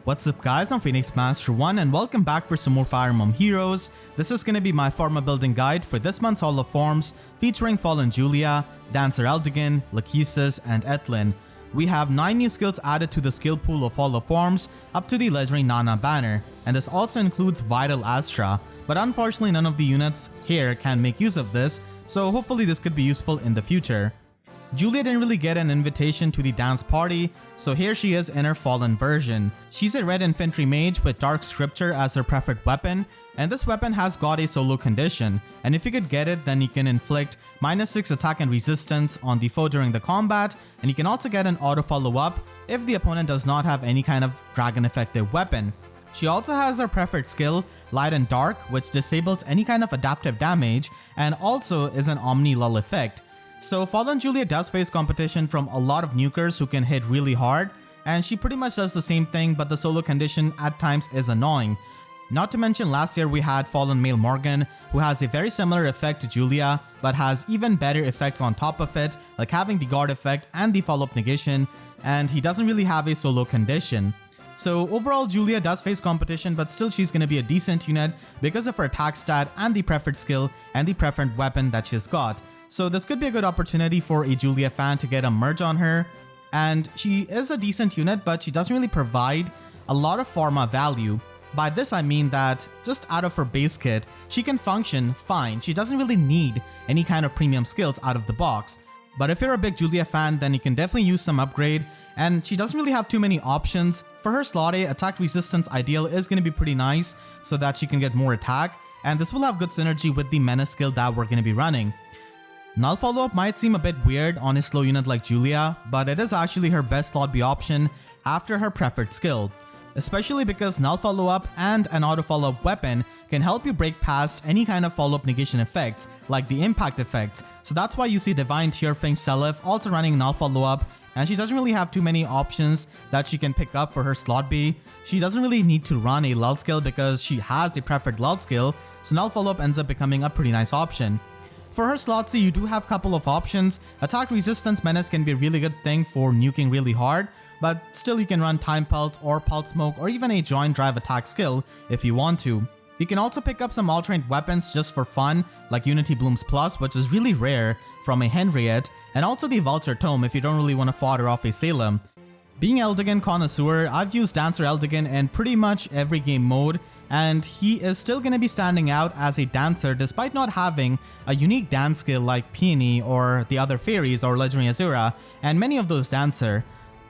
What's up guys, I'm Phoenix Master 1 and welcome back for some more Fire Emblem Heroes. This is gonna be my Forma building guide for this month's Hall of Forms featuring Fallen Julia, Dancer Eldigan, Lachesis, and Ethlyn. We have 9 new skills added to the skill pool of Hall of Forms up to the legendary Nana banner, and this also includes Vital Astra, but unfortunately none of the units here can make use of this, so hopefully this could be useful in the future. Julia didn't really get an invitation to the dance party, so here she is in her fallen version. She's a red infantry mage with dark scripture as her preferred weapon, and this weapon has got a solo condition, and if you could get it then you can inflict -6 attack and resistance on the foe during the combat, and you can also get an auto follow up if the opponent does not have any kind of dragon effective weapon. She also has her preferred skill, Light and Dark, which disables any kind of adaptive damage and also is an Omni Lull effect. So Fallen Julia does face competition from a lot of nukers who can hit really hard, and she pretty much does the same thing, but the solo condition at times is annoying. Not to mention last year we had Fallen Male Morgan, who has a very similar effect to Julia, but has even better effects on top of it, like having the guard effect and the follow-up negation, and he doesn't really have a solo condition. So overall Julia does face competition, but still she's gonna be a decent unit because of her attack stat and the preferred skill and the preferred weapon that she's got. So this could be a good opportunity for a Julia fan to get a merge on her, and she is a decent unit, but she doesn't really provide a lot of Forma value. By this I mean that just out of her base kit, she can function fine. She doesn't really need any kind of premium skills out of the box. But if you're a big Julia fan, then you can definitely use some upgrade, and she doesn't really have too many options. For her slot A, attack resistance ideal is going to be pretty nice so that she can get more attack, and this will have good synergy with the menace skill that we're going to be running. Null follow-up might seem a bit weird on a slow unit like Julia, but it is actually her best slot B option after her preferred skill. Especially because null follow-up and an auto follow-up weapon can help you break past any kind of follow-up negation effects, like the impact effects. So that's why you see Divine Tearfang Seliph also running null follow-up, and she doesn't really have too many options that she can pick up for her slot B. She doesn't really need to run a lull skill because she has a preferred lull skill, so null follow-up ends up becoming a pretty nice option. For her slot C, you do have a couple of options. Attack resistance menace can be a really good thing for nuking really hard, but still you can run Time Pulse or Pulse Smoke or even a Joint Drive attack skill if you want to. You can also pick up some alternate weapons just for fun, like Unity Blooms Plus, which is really rare from a Henriette, and also the Vulture Tome if you don't really want to fodder off a Salem. Being Eldigan connoisseur, I've used Dancer Eldigan in pretty much every game mode, and he is still going to be standing out as a dancer despite not having a unique dance skill like Peony or the other fairies or Legendary Azura and many of those dancer.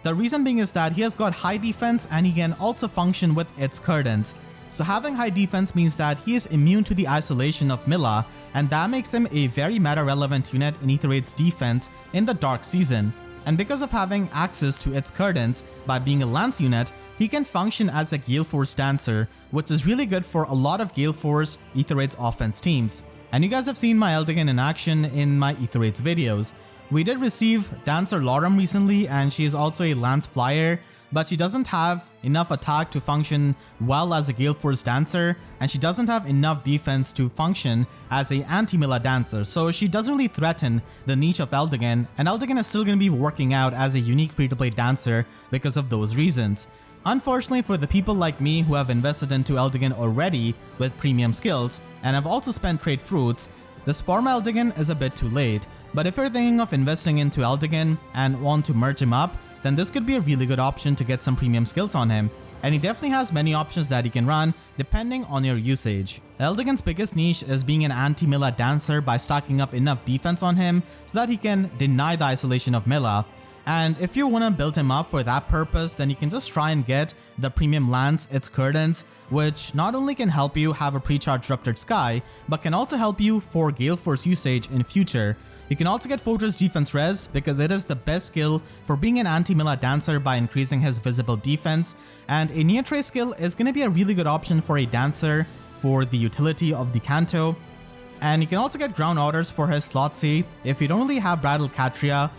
The reason being is that he has got high defense and he can also function with its curtains. So having high defense means that he is immune to the isolation of Mila, and that makes him a very meta relevant unit in Ether 8's defense in the Dark Season. And because of having access to its curtains by being a lance unit, he can function as a Galeforce dancer, which is really good for a lot of Galeforce Ether 8's offense teams. And you guys have seen my Eldigan in action in my Ether 8's videos. We did receive Dancer Larum recently, and she is also a lance flyer, but she doesn't have enough attack to function well as a Galeforce dancer, and she doesn't have enough defense to function as a Anti-Mila dancer, so she doesn't really threaten the niche of Eldigan, and Eldigan is still going to be working out as a unique free-to-play dancer because of those reasons. Unfortunately for the people like me who have invested into Eldigan already with premium skills, and have also spent trade fruits, this Forma Eldigan is a bit too late. But if you're thinking of investing into Eldigan and want to merge him up, then this could be a really good option to get some premium skills on him. And he definitely has many options that he can run depending on your usage. Eldigan's biggest niche is being an anti-Mila dancer by stacking up enough defense on him so that he can deny the isolation of Mila. And if you want to build him up for that purpose, then you can just try and get the premium lance, its curtains, which not only can help you have a pre-charged Ruptured Sky, but can also help you for Galeforce usage in future. You can also get Fortress Defense Res because it is the best skill for being an anti-Mila dancer by increasing his visible defense, and a Near Trace skill is going to be a really good option for a dancer for the utility of the Canto. And you can also get Ground Orders for his slot C if you don't really have Bridal Catria,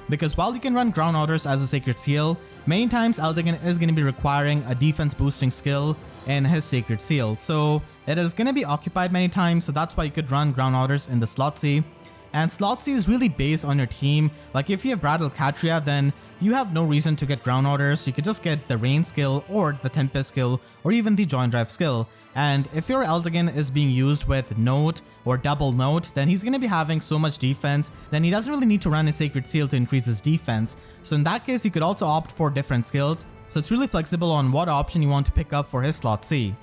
because while you can run Ground Orders as a Sacred Seal, many times Eldigan is going to be requiring a defense boosting skill in his Sacred Seal, so it is going to be occupied many times, so that's why you could run Ground Orders in the slot C. And slot C is really based on your team. Like if you have Bridal Katria, then you have no reason to get ground orders. You could just get the rain skill or the Tempest skill or even the joint drive skill. And if your Eldigan is being used with note or double note, then he's going to be having so much defense, then he doesn't really need to run a Sacred Seal to increase his defense. So in that case, you could also opt for different skills. So it's really flexible on what option you want to pick up for his slot C.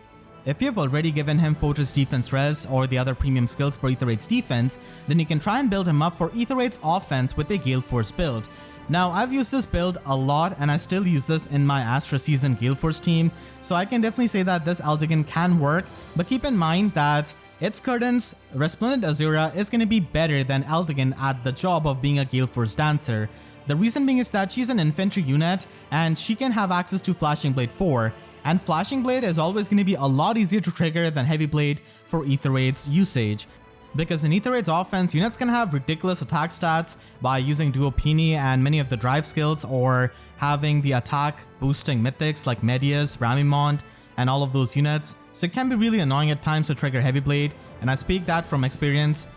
If you've already given him Fortress Defense Res or the other premium skills for Aether Raid's defense, then you can try and build him up for Aether Raid's offense with a Galeforce build. Now, I've used this build a lot and I still use this in my Astra Season Galeforce team, so I can definitely say that this Eldigan can work, but keep in mind that its Curtain's Resplendent Azura is going to be better than Eldigan at the job of being a Galeforce Dancer. The reason being is that she's an infantry unit and she can have access to Flashing Blade 4. And Flashing Blade is always going to be a lot easier to trigger than Heavy Blade for Aether Raid's usage. Because in Aether Raid's offense, units can have ridiculous attack stats by using Duopini and many of the drive skills, or having the attack boosting mythics like Medius, Ramimond, and all of those units. So it can be really annoying at times to trigger Heavy Blade, and I speak that from experience.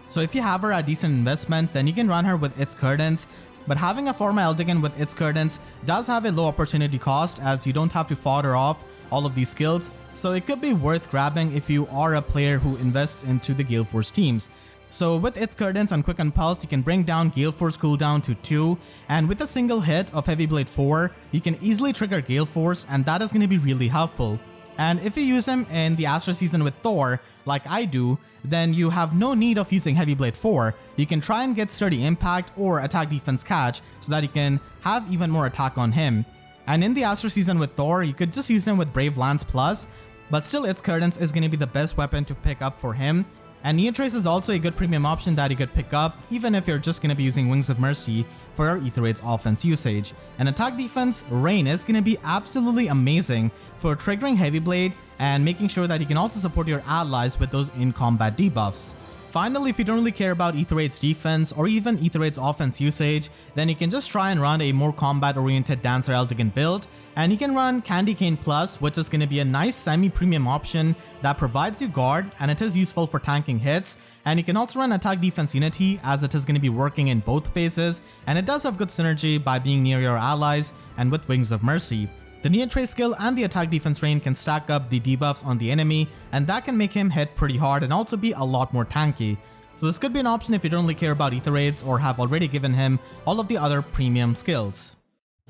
So if you have her at decent investment, then you can run her with its Curtains. But having a Forma Eldigan with its Curtains does have a low opportunity cost, as you don't have to fodder off all of these skills, so it could be worth grabbing if you are a player who invests into the Galeforce teams. So with its Curtains and Quick and Pulse, you can bring down Galeforce cooldown to 2, and with a single hit of Heavy Blade 4, you can easily trigger Galeforce, and that is going to be really helpful. And if you use him in the Astra Season with Thor, like I do, then you have no need of using Heavy Blade 4. You can try and get Sturdy Impact or Attack Defense Catch so that you can have even more attack on him. And in the Astra Season with Thor, you could just use him with Brave Lance Plus, but still its Curtains is going to be the best weapon to pick up for him. And Neotrace is also a good premium option that you could pick up, even if you're just going to be using Wings of Mercy for your Aether Raid's offense usage. And attack defense, Rain is going to be absolutely amazing for triggering Heavy Blade and making sure that you can also support your allies with those in-combat debuffs. Finally, if you don't really care about Aether Raid's defense or even Aether Raid's offense usage, then you can just try and run a more combat-oriented Dancer Eldigan build, and you can run Candy Cane Plus, which is going to be a nice semi-premium option that provides you guard, and it is useful for tanking hits. And you can also run Attack Defense Unity, as it is going to be working in both phases, and it does have good synergy by being near your allies and with Wings of Mercy. The Neotrace skill and the attack defense Rain can stack up the debuffs on the enemy, and that can make him hit pretty hard and also be a lot more tanky. So this could be an option if you don't really care about Aether Raids or have already given him all of the other premium skills.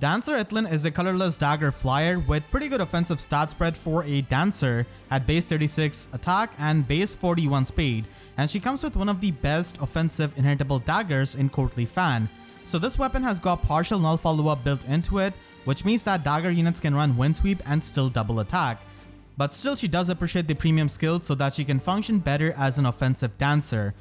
Dancer Ethlyn is a colorless dagger flyer with pretty good offensive stat spread for a dancer at base 36 attack and base 41 speed, and she comes with one of the best offensive inheritable daggers in Courtly Fan. So this weapon has got partial null follow-up built into it, which means that dagger units can run wind sweep and still double attack. But still, she does appreciate the premium skills so that she can function better as an offensive dancer.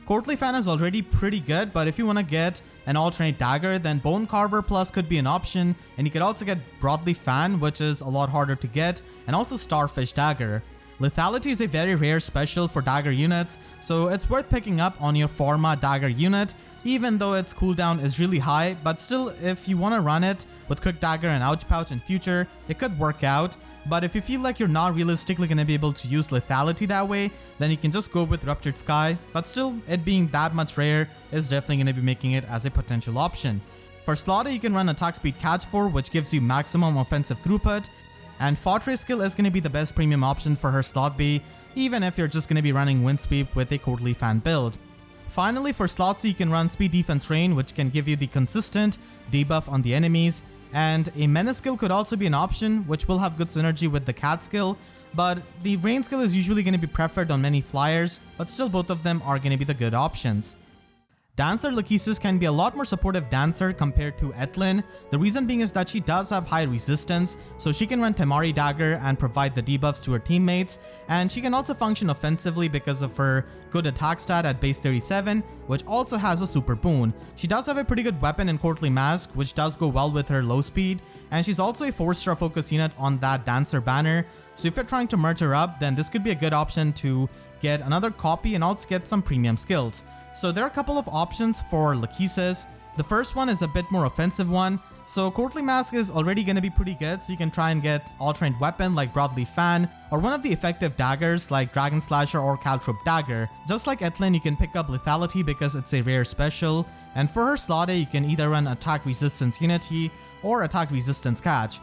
Courtly Fan is already pretty good, but if you want to get an alternate dagger, then Bone Carver Plus could be an option, and you could also get Broadly Fan, which is a lot harder to get, and also Starfish Dagger. Lethality is a very rare special for dagger units, so it's worth picking up on your Forma dagger unit, even though its cooldown is really high, but still, if you want to run it with Quick Dagger and Ouch Pouch in future, it could work out. But if you feel like you're not realistically going to be able to use lethality that way, then you can just go with Ruptured Sky, but still, it being that much rare is definitely going to be making it as a potential option. For Slaughter, you can run Attack Speed Catch 4, which gives you maximum offensive throughput, and Fortress skill is going to be the best premium option for her slot B, even if you're just going to be running Wind Sweep with a Courtly Fan build. Finally, for slot C, you can run Speed Defense Rain, which can give you the consistent debuff on the enemies, and a Menace skill could also be an option, which will have good synergy with the Cat skill, but the Rain skill is usually going to be preferred on many flyers, but still both of them are going to be the good options. Dancer Lachesis can be a lot more supportive dancer compared to Ethlyn. The reason being is that she does have high resistance, so she can run Temari Dagger and provide the debuffs to her teammates, and she can also function offensively because of her good attack stat at base 37, which also has a super boon. She does have a pretty good weapon in Courtly Mask, which does go well with her low speed, and she's also a 4-star focus unit on that dancer banner, so if you're trying to merge her up, then this could be a good option to get another copy and also get some premium skills. So there are a couple of options for Lachesis. The first one is a bit more offensive one, So Courtly Mask is already going to be pretty good, so you can try and get all-trained weapon like Broadleaf Fan, or one of the effective daggers like Dragon Slasher or Caltrope Dagger. Just like Ethlyn, you can pick up Lethality because it's a rare special, and for her slot A, you can either run Attack Resistance Unity or Attack Resistance Catch.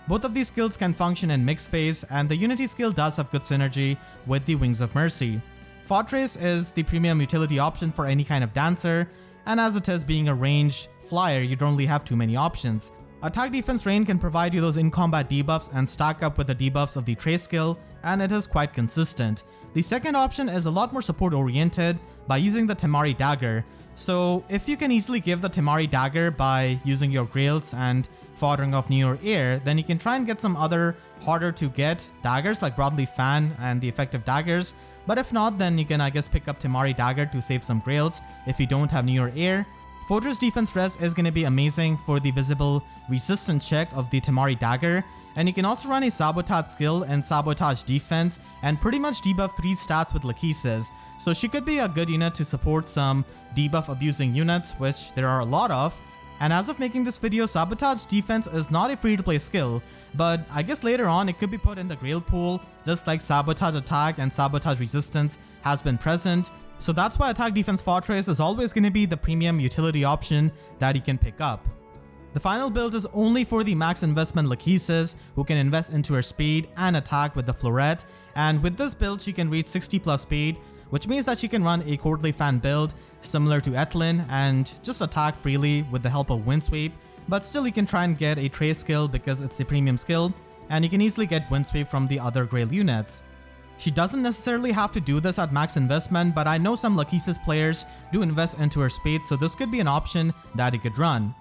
Both of these skills can function in mixed phase, and the Unity skill does have good synergy with the Wings of Mercy. Fortress is the premium utility option for any kind of dancer, and as it is being a ranged flyer, you don't really have too many options. Attack Defense Rain can provide you those in-combat debuffs and stack up with the debuffs of the Trace skill, and it is quite consistent. The second option is a lot more support oriented by using the Temari Dagger. So if you can easily give the Temari Dagger by using your Grails and foddering off Newer Air, then you can try and get some other harder to get daggers like Broadleaf Fan and the effective daggers. But if not, then you can I guess pick up Temari Dagger to save some Grails if you don't have Newer Air. Fortress Defense Res is going to be amazing for the visible resistance check of the Temari Dagger, and you can also run a Sabotage skill and Sabotage Defense and pretty much debuff 3 stats with Lachesis, so she could be a good unit to support some debuff abusing units, which there are a lot of. And as of making this video, Sabotage Defense is not a free-to-play skill, but I guess later on it could be put in the Grail pool, just like Sabotage Attack and Sabotage Resistance has been present. So that's why Attack Defense Fortress is always going to be the premium utility option that you can pick up. The final build is only for the max investment Lachesis, who can invest into her speed and attack with the Floret, and with this build she can reach 60 plus speed, which means that she can run a Courtly Fan build similar to Ethlyn and just attack freely with the help of Windsweep, but still you can try and get a Trace skill because it's a premium skill, and you can easily get Windsweep from the other Grail units. She doesn't necessarily have to do this at max investment, but I know some Lachesis players do invest into her speed, so this could be an option that you could run.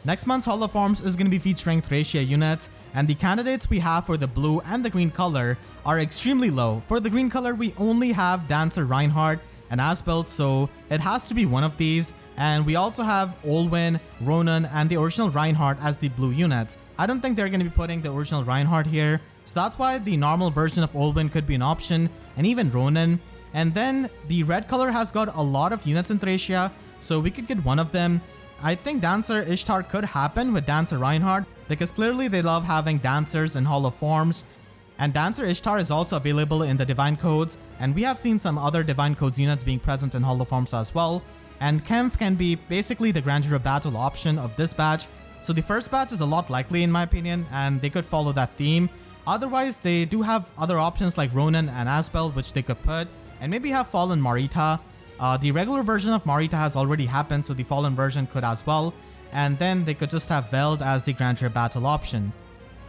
Next month's Hall of Forms is going to be featuring Thracia units, and the candidates we have for the blue and the green color are extremely low. For the green color, we only have Dancer Reinhardt and Asbelt, so it has to be one of these, and we also have Olwen, Ronan, and the original Reinhardt as the blue units. I don't think they're going to be putting the original Reinhardt here, so that's why the normal version of Olwen could be an option, and even Ronan. And then the red color has got a lot of units in Thracia, so we could get one of them. I think Dancer Ishtar could happen with Dancer Reinhardt, because clearly they love having dancers in Hall of Forms. And Dancer Ishtar is also available in the Divine Codes, and we have seen some other Divine Codes units being present in Hall of Forms as well. And Kempf can be basically the Grandeur Battle option of this batch, so the first batch is a lot likely in my opinion, and they could follow that theme. Otherwise, they do have other options like Ronan and Asbel, which they could put, and maybe have Fallen Marita. The regular version of Marita has already happened, so the Fallen version could as well, and then they could just have Veld as the Grandeur Battle option.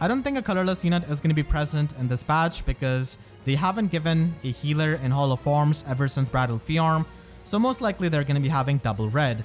I don't think a colorless unit is going to be present in this batch because they haven't given a healer in Hall of Forms ever since Bridal Larum, so most likely they're going to be having double red.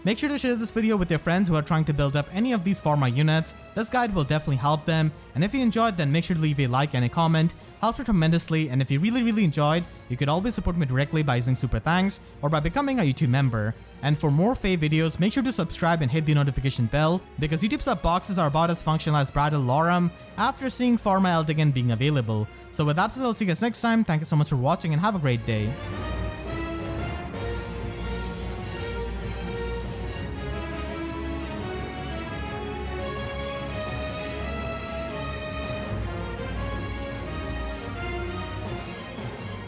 Make sure to share this video with your friends who are trying to build up any of these Forma units. This guide will definitely help them, and if you enjoyed, then make sure to leave a like and a comment. Helps me tremendously, and if you really enjoyed, you could always support me directly by using Super Thanks or by becoming a YouTube member. And for more FEH videos, make sure to subscribe and hit the notification bell, because YouTube sub boxes are about as functional as Bridal Larum after seeing Forma Eldigan being available. So with that, I'll see you guys next time. Thank you so much for watching and have a great day.